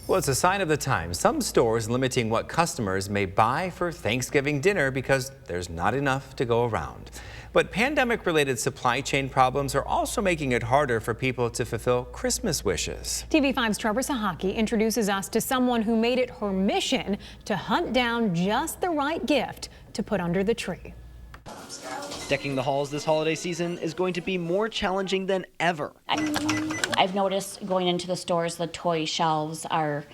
Well, it's a sign of the times. Some stores limiting what customers may buy for Thanksgiving dinner because there's not enough to go around. But pandemic-related supply chain problems are also making it harder for people to fulfill Christmas wishes. TV5's Trevor Sahaki introduces us to someone who made it her mission to hunt down just the right gift to put under the tree. Decking the halls this holiday season is going to be more challenging than ever. I've noticed going into the stores, the toy shelves are,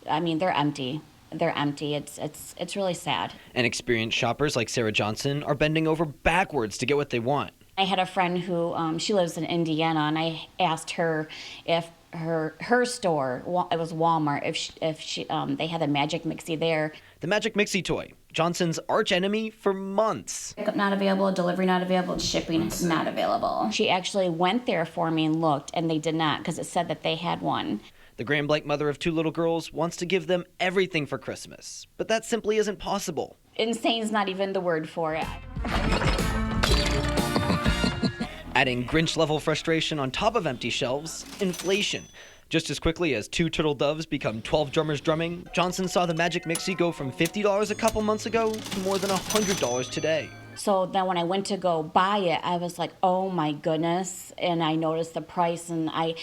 they're empty. They're empty. It's really sad. And experienced shoppers like Sarah Johnson are bending over backwards to get what they want. I had a friend who, she lives in Indiana, and I asked her if her store, it was Walmart, if she they had a Magic Mixie there. The Magic Mixie toy, Johnson's arch enemy for months. Pickup not available, delivery not available, shipping not available. She actually went there for me and looked, and they did not, because it said that they had one. The Grand Blanc mother of two little girls wants to give them everything for Christmas, but that simply isn't possible. Insane's not even the word for it. Adding Grinch-level frustration on top of empty shelves, inflation. Just as quickly as 2 turtle doves become 12 drummers drumming, Johnson saw the Magic Mixie go from $50 a couple months ago to more than $100 today. So then when I went to go buy it, I was like, oh my goodness, and I noticed the price, and I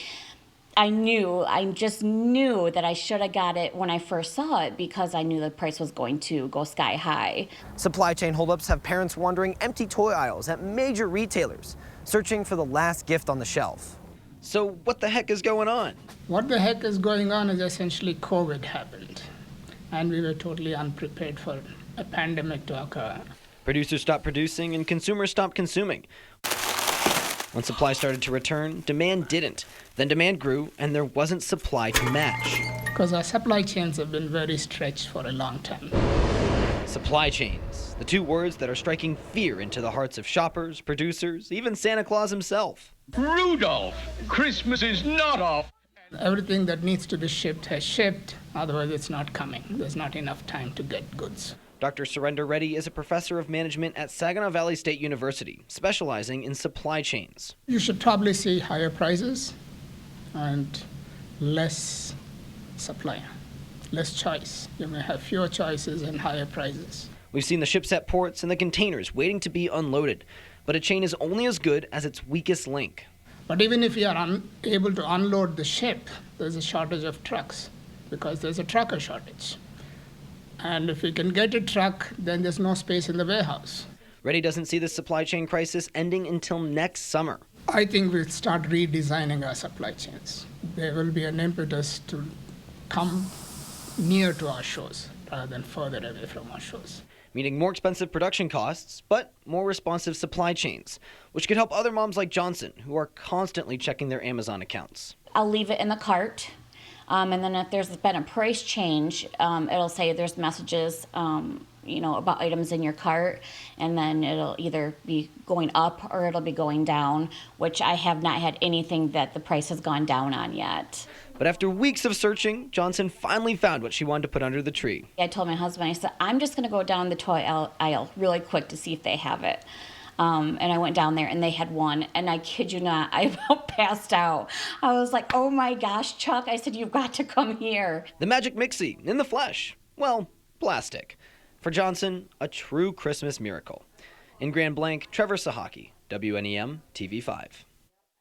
just knew that I should have got it when I first saw it because I knew the price was going to go sky high. Supply chain holdups have parents wandering empty toy aisles at major retailers, searching for the last gift on the shelf. So what the heck is going on? What the heck is going on is essentially COVID happened, and we were totally unprepared for a pandemic to occur. Producers stopped producing and consumers stopped consuming. When supply started to return, demand didn't. Then demand grew, and there wasn't supply to match. Because our supply chains have been very stretched for a long time. Supply chains, the two words that are striking fear into the hearts of shoppers, producers, even Santa Claus himself. Rudolph, Christmas is not off. Everything that needs to be shipped has shipped, otherwise it's not coming. There's not enough time to get goods. Dr. Surinder Reddy is a professor of management at Saginaw Valley State University, specializing in supply chains. You should probably see higher prices and less supply, less choice. You may have fewer choices and higher prices. We've seen the ships at ports and the containers waiting to be unloaded, but a chain is only as good as its weakest link. But even if you are unable to unload the ship, there's a shortage of trucks because there's a trucker shortage. And if we can get a truck, then there's no space in the warehouse. Reddy doesn't see the supply chain crisis ending until next summer. I think we'll start redesigning our supply chains. There will be an impetus to come near to our shores rather than further away from our shores. Meaning more expensive production costs, but more responsive supply chains, which could help other moms like Johnson, who are constantly checking their Amazon accounts. I'll leave it in the cart. And then if there's been a price change, it'll say there's messages, about items in your cart, and then it'll either be going up or it'll be going down, which I have not had anything that the price has gone down on yet. But after weeks of searching, Johnson finally found what she wanted to put under the tree. I told my husband, I said, I'm just going to go down the toy aisle really quick to see if they have it. And I went down there and they had one, and I kid you not, I about passed out. I was like, oh my gosh, Chuck, I said, you've got to come here. The Magic Mixie in the flesh. Well, plastic. For Johnson, a true Christmas miracle. In Grand Blanc, Trevor Sahaki, WNEM TV5.